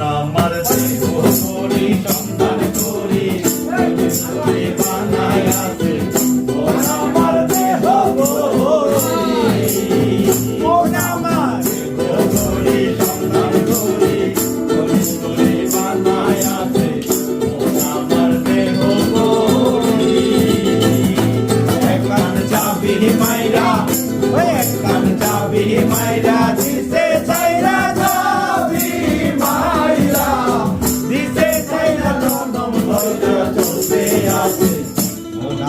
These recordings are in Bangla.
আমার দেহ করি সন্ধান করি করে বানায় আছে মন আমার দেহ করি মন আমার দেহ করি সন্ধান করি করে বানায় আছে মন আমার দেহ করি এক কান চাবি মাইরা এক কান চাবি মাইরা দিছে চাইরা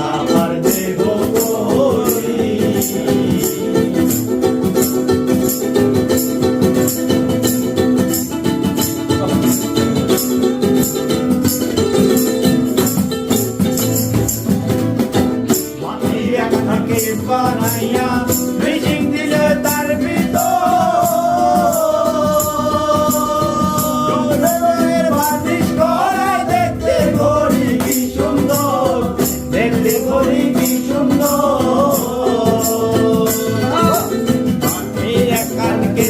আমার দেহ করি মাটি এক থাকে বানাইয়া ব্লিচিং দিলে তার ভিতর দেখতে করি কি সুন্দর আমি এক কানকে